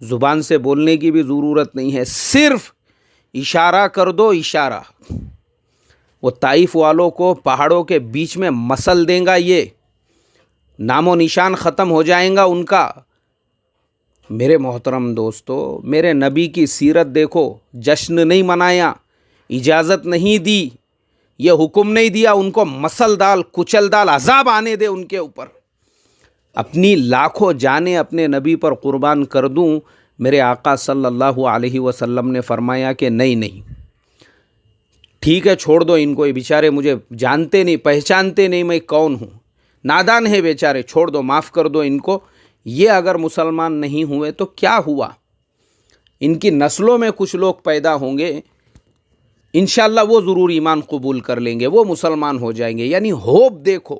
زبان سے بولنے کی بھی ضرورت نہیں ہے، صرف اشارہ کر دو، اشارہ، وہ طائف والوں کو پہاڑوں کے بیچ میں مسل دیں گا، یہ نام و نشان ختم ہو جائیں گا ان کا۔ میرے محترم دوستو، میرے نبی کی سیرت دیکھو، جشن نہیں منایا، اجازت نہیں دی، یہ حکم نہیں دیا ان کو مسل ڈال، کچل ڈال، عذاب آنے دے ان کے اوپر۔ اپنی لاکھوں جانیں اپنے نبی پر قربان کر دوں، میرے آقا صلی اللہ علیہ وسلم نے فرمایا کہ نہیں، ٹھیک ہے، چھوڑ دو ان کو، یہ بیچارے مجھے جانتے نہیں، پہچانتے نہیں میں کون ہوں، نادان ہے بیچارے، چھوڑ دو، معاف کر دو ان کو۔ یہ اگر مسلمان نہیں ہوئے تو کیا ہوا؟ ان کی نسلوں میں کچھ لوگ پیدا ہوں گے، انشاءاللہ وہ ضرور ایمان قبول کر لیں گے، وہ مسلمان ہو جائیں گے۔ یعنی ہوپ دیکھو،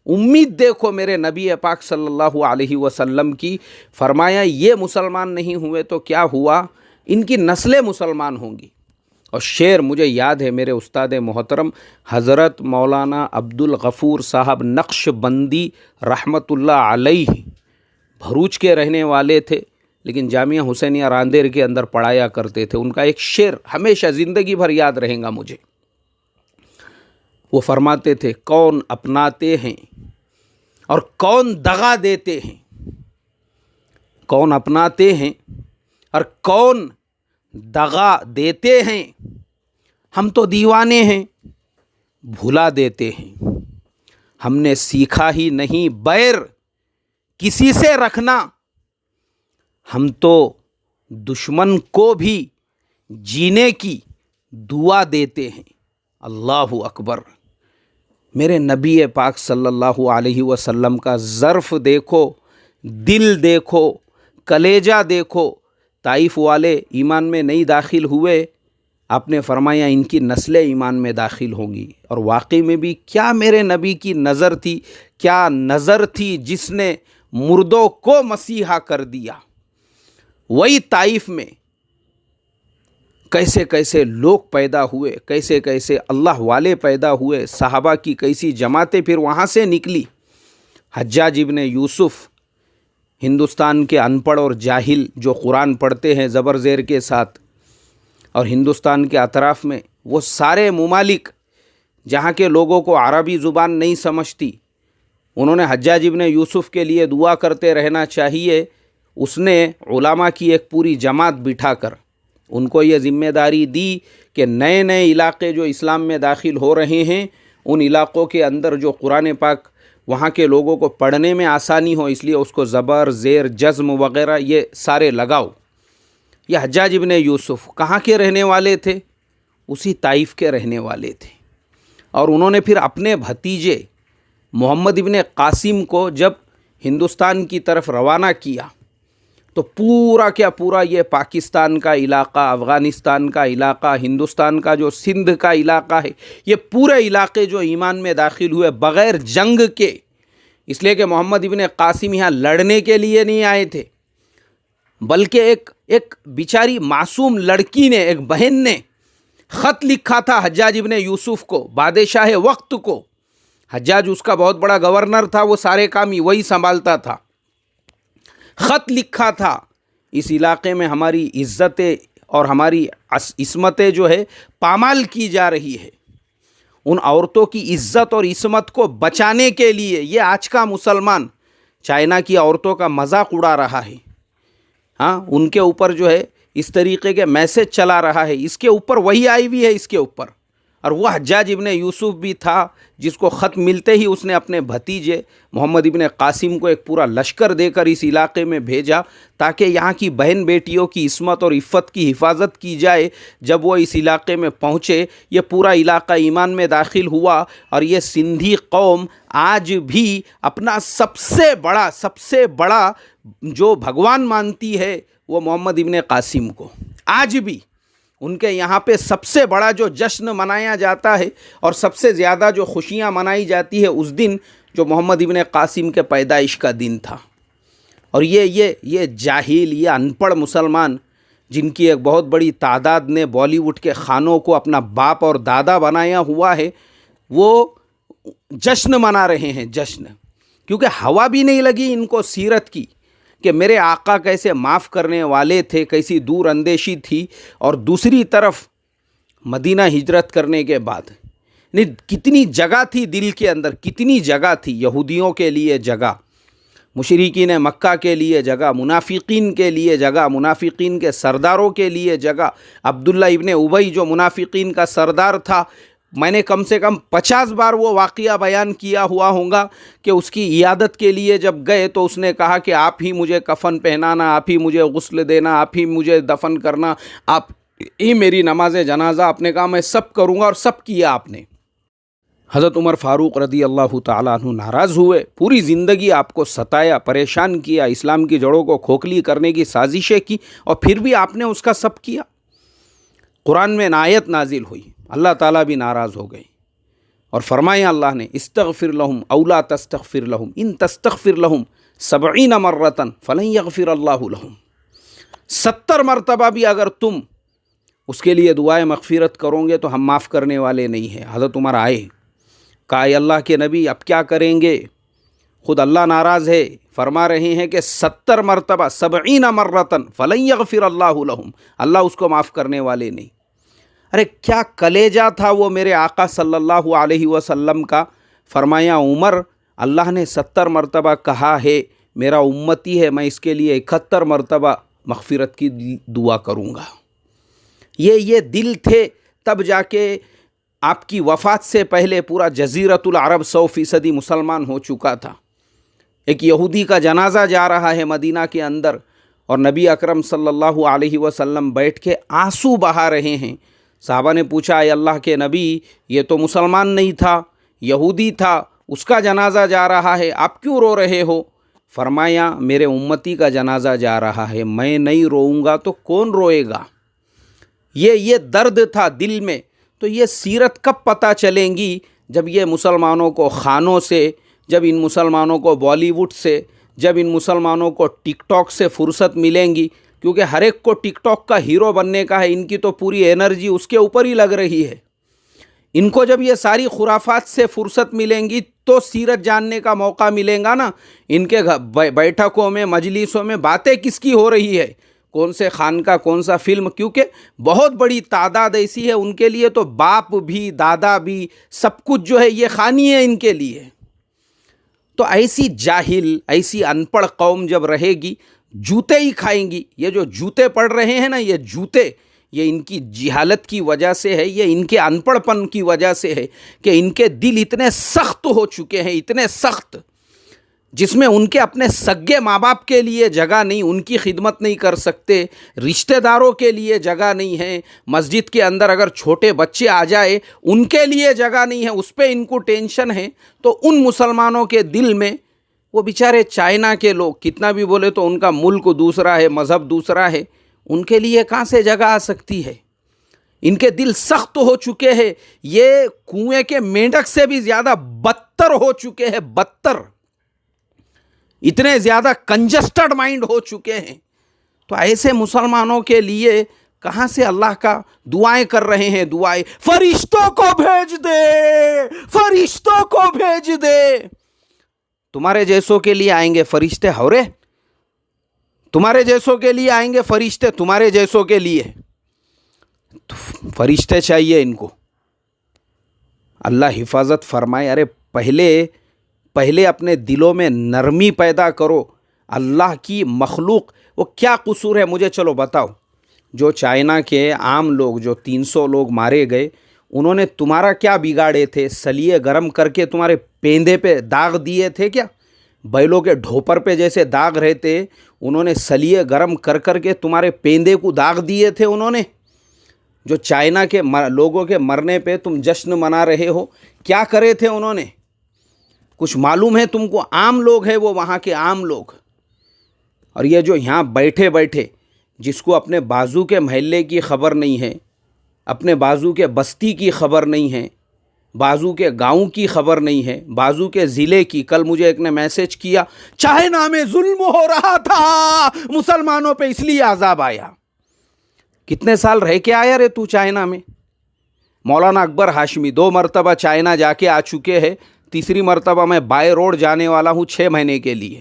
امید دیکھو میرے نبی پاک صلی اللہ علیہ وسلم کی۔ فرمایا یہ مسلمان نہیں ہوئے تو کیا ہوا؟ ان کی نسلیں مسلمان ہوں گی۔ اور شعر مجھے یاد ہے، میرے استاد محترم حضرت مولانا عبدالغفور صاحب نقش بندی رحمۃ اللہ علیہ، بھروچ کے رہنے والے تھے لیکن جامعہ حسینیہ راندیر کے اندر پڑھایا کرتے تھے۔ ان کا ایک شعر ہمیشہ زندگی بھر یاد رہے گا مجھے۔ وہ فرماتے تھے، کون اپناتے ہیں اور کون دغا دیتے ہیں، کون اپناتے ہیں اور کون دغا دیتے ہیں، ہم تو دیوانے ہیں بھلا دیتے ہیں، ہم نے سیکھا ہی نہیں بیر کسی سے رکھنا، ہم تو دشمن کو بھی جینے کی دعا دیتے ہیں۔ اللہ اکبر! میرے نبی پاک صلی اللہ علیہ وسلم کا ظرف دیکھو، دل دیکھو، کلیجہ دیکھو۔ طائف والے ایمان میں نہیں داخل ہوئے، آپ نے فرمایا ان کی نسلیں ایمان میں داخل ہوں گی۔ اور واقعی میں بھی کیا میرے نبی کی نظر تھی، کیا نظر تھی جس نے مردوں کو مسیحا کر دیا۔ وہی طائف میں کیسے کیسے لوگ پیدا ہوئے، کیسے کیسے اللہ والے پیدا ہوئے، صحابہ کی کیسی جماعتیں پھر وہاں سے نکلی۔ حجاج ابن یوسف، ہندوستان کے ان پڑھ اور جاہل جو قرآن پڑھتے ہیں زبر زیر کے ساتھ، اور ہندوستان کے اطراف میں وہ سارے ممالک جہاں کے لوگوں کو عربی زبان نہیں سمجھتی، انہوں نے حجاج ابن یوسف کے لیے دعا کرتے رہنا چاہیے۔ اس نے علماء کی ایک پوری جماعت بٹھا کر ان کو یہ ذمہ داری دی کہ نئے نئے علاقے جو اسلام میں داخل ہو رہے ہیں، ان علاقوں کے اندر جو قرآن پاک وہاں کے لوگوں کو پڑھنے میں آسانی ہو، اس لیے اس کو زبر زیر جزم وغیرہ یہ سارے لگاؤ۔ یہ حجاج ابن یوسف کہاں کے رہنے والے تھے؟ اسی طائف کے رہنے والے تھے۔ اور انہوں نے پھر اپنے بھتیجے محمد ابن قاسم کو جب ہندوستان کی طرف روانہ کیا تو پورا کیا پورا یہ پاکستان کا علاقہ، افغانستان کا علاقہ، ہندوستان کا جو سندھ کا علاقہ ہے، یہ پورے علاقے جو ایمان میں داخل ہوئے بغیر جنگ کے، اس لیے کہ محمد ابن قاسم یہاں لڑنے کے لیے نہیں آئے تھے، بلکہ ایک بیچاری معصوم لڑکی نے، ایک بہن نے خط لکھا تھا حجاج ابن یوسف کو، بادشاہ وقت کو۔ حجاج اس کا بہت بڑا گورنر تھا، وہ سارے کام وہی سنبھالتا تھا۔ خط لکھا تھا، اس علاقے میں ہماری عزتیں اور ہماری عصمتیں جو ہے پامال کی جا رہی ہے، ان عورتوں کی عزت اور عصمت کو بچانے کے لیے یہ آج کا مسلمان چائنا کی عورتوں کا مذاق اڑا رہا ہے، ہاں، ان کے اوپر جو ہے اس طریقے کے میسج چلا رہا ہے، اس کے اوپر وہی آئی ہوئی ہے اس کے اوپر۔ اور وہ حجاج ابن یوسف بھی تھا جس کو خط ملتے ہی اس نے اپنے بھتیجے محمد ابن قاسم کو ایک پورا لشکر دے کر اس علاقے میں بھیجا تاکہ یہاں کی بہن بیٹیوں کی عصمت اور عفت کی حفاظت کی جائے۔ جب وہ اس علاقے میں پہنچے، یہ پورا علاقہ ایمان میں داخل ہوا، اور یہ سندھی قوم آج بھی اپنا سب سے بڑا جو بھگوان مانتی ہے وہ محمد ابن قاسم کو۔ آج بھی ان کے یہاں پہ سب سے بڑا جو جشن منایا جاتا ہے اور سب سے زیادہ جو خوشیاں منائی جاتی ہے اس دن جو محمد ابن قاسم کے پیدائش کا دن تھا۔ اور یہ جاہل، یہ ان پڑھ مسلمان جن کی ایک بہت بڑی تعداد نے بالی ووڈ کے خانوں کو اپنا باپ اور دادا بنایا ہوا ہے، وہ جشن منا رہے ہیں، جشن، کیونکہ ہوا بھی نہیں لگی ان کو سیرت کی، کہ میرے آقا کیسے معاف کرنے والے تھے, کیسی دور اندیشی تھی, اور دوسری طرف مدینہ ہجرت کرنے کے بعد کتنی جگہ تھی دل کے اندر, کتنی جگہ تھی یہودیوں کے لیے جگہ, مشرکین مکہ کے لیے جگہ, منافقین کے لیے جگہ, منافقین کے سرداروں کے لیے جگہ. عبداللہ ابن ابی جو منافقین کا سردار تھا, میں نے کم سے کم 50 بار وہ واقعہ بیان کیا ہوا ہوں گا کہ اس کی عیادت کے لیے جب گئے تو اس نے کہا کہ آپ ہی مجھے کفن پہنانا, آپ ہی مجھے غسل دینا, آپ ہی مجھے دفن کرنا, آپ ہی میری نماز جنازہ. آپ نے کہا میں سب کروں گا, اور سب کیا آپ نے. حضرت عمر فاروق رضی اللہ تعالیٰ عنہ ناراض ہوئے, پوری زندگی آپ کو ستایا, پریشان کیا, اسلام کی جڑوں کو کھوکھلی کرنے کی سازشیں کی, اور پھر بھی آپ نے اس کا سب کیا. قرآن میں آیت نازل ہوئی, اللہ تعالیٰ بھی ناراض ہو گئے اور فرمایا اللہ نے, استغفر لہم او لا تستغفر لہم ان تستغفر لہم 70 مرۃ فلن یغفر اللہ لہم. 70 مرتبہ بھی اگر تم اس کے لیے دعائے مغفرت کرو گے تو ہم معاف کرنے والے نہیں ہیں. حضرت عمر آئے, کہا اے اللہ کے نبی اب کیا کریں گے, خود اللہ ناراض ہے, فرما رہے ہیں کہ 70 مرتبہ 70 مرۃ فلن یغفر اللہ لہم, اللہ اس کو معاف کرنے والے نہیں. ارے کیا کلیجہ تھا وہ میرے آقا صلی اللہ علیہ وسلم کا. فرمایا عمر, اللہ نے 70 مرتبہ کہا ہے, میرا امتی ہے, میں اس کے لیے 71 مرتبہ مغفرت کی دعا کروں گا. یہ دل تھے. تب جا کے آپ کی وفات سے پہلے پورا جزیرۃ العرب 100% مسلمان ہو چکا تھا. ایک یہودی کا جنازہ جا رہا ہے مدینہ کے اندر, اور نبی اکرم صلی اللہ علیہ وسلم بیٹھ کے آنسو بہا رہے ہیں. صحابہ نے پوچھا اے اللہ کے نبی, یہ تو مسلمان نہیں تھا, یہودی تھا, اس کا جنازہ جا رہا ہے, آپ کیوں رو رہے ہو؟ فرمایا میرے امتی کا جنازہ جا رہا ہے, میں نہیں روؤں گا تو کون روئے گا. یہ درد تھا دل میں. تو یہ سیرت کب پتہ چلیں گی؟ جب یہ مسلمانوں کو خانوں سے, جب ان مسلمانوں کو بالی ووڈ سے, جب ان مسلمانوں کو ٹک ٹاک سے فرصت ملیں گی, کیونکہ ہر ایک کو ٹک ٹاک کا ہیرو بننے کا ہے. ان کی تو پوری انرجی اس کے اوپر ہی لگ رہی ہے. ان کو جب یہ ساری خرافات سے فرصت ملیں گی تو سیرت جاننے کا موقع ملے گا نا. ان کے بیٹھکوں میں, مجلسوں میں باتیں کس کی ہو رہی ہے, کون سے خان کا کون سا فلم, کیونکہ بہت بڑی تعداد ایسی ہے ان کے لیے تو باپ بھی دادا بھی سب کچھ جو ہے یہ خانی ہے ان کے لیے. تو ایسی جاہل, ایسی ان پڑھ قوم جب رہے گی, جوتے ہی کھائیں گی. یہ جو جوتے پڑ رہے ہیں نا, یہ جوتے, یہ ان کی جہالت کی وجہ سے ہے, یہ ان کے ان پڑھ پن کی وجہ سے ہے کہ ان کے دل اتنے سخت ہو چکے ہیں, اتنے سخت, جس میں ان کے اپنے سگے ماں باپ کے لیے جگہ نہیں, ان کی خدمت نہیں کر سکتے, رشتہ داروں کے لیے جگہ نہیں ہے, مسجد کے اندر اگر چھوٹے بچے آ جائے ان کے لیے جگہ نہیں ہے, اس پہ ان کو ٹینشن ہے. تو ان مسلمانوں کے دل میں, وہ بیچارے چائنا کے لوگ کتنا بھی بولے تو ان کا ملک دوسرا ہے, مذہب دوسرا ہے, ان کے لیے کہاں سے جگہ آ سکتی ہے. ان کے دل سخت ہو چکے ہیں, یہ کنویں کے مینڈک سے بھی زیادہ بدتر ہو چکے ہیں, بدتر, اتنے زیادہ کنجسٹڈ مائنڈ ہو چکے ہیں. تو ایسے مسلمانوں کے لیے کہاں سے اللہ کا دعائیں کر رہے ہیں, دعائیں, فرشتوں کو بھیج دے, فرشتوں کو بھیج دے. تمہارے جیسوں کے لیے آئیں گے فرشتے, ہورے تمہارے جیسوں کے لیے آئیں گے فرشتے, تمہارے جیسوں کے لیے فرشتے چاہیے ان کو. اللہ حفاظت فرمائے. ارے پہلے اپنے دلوں میں نرمی پیدا کرو. اللہ کی مخلوق, وہ کیا قصور ہے مجھے چلو بتاؤ. جو چائنا کے عام لوگ, جو 300 لوگ مارے گئے, انہوں نے تمہارا کیا بگاڑے تھے؟ سلیے گرم کر کے تمہارے پیندے پہ داغ دیے تھے کیا؟ بیلوں کے ڈھوپر پہ جیسے داغ رہتے, انہوں نے سلیے گرم کر کے تمہارے پیندے کو داغ دیے تھے انہوں نے. جو چائنا کے لوگوں کے مرنے پہ تم جشن منا رہے ہو, کیا کرے تھے انہوں نے؟ کچھ معلوم ہے تم کو؟ عام لوگ ہیں وہ, وہاں کے عام لوگ. اور یہ جو یہاں بیٹھے جس کو اپنے بازو کے محلے کی خبر نہیں ہے, اپنے بازو کے بستی کی خبر نہیں ہے, بازو کے گاؤں کی خبر نہیں ہے, بازو کے ضلع کی. کل مجھے ایک نے میسج کیا, چائنا میں ظلم ہو رہا تھا مسلمانوں پہ اس لیے عذاب آیا. کتنے سال رہ کے آیا رے تو چائنا میں؟ مولانا اکبر ہاشمی 2 مرتبہ چائنا جا کے آ چکے ہیں, تیسری مرتبہ میں بائی روڈ جانے والا ہوں 6 مہینے کے لیے.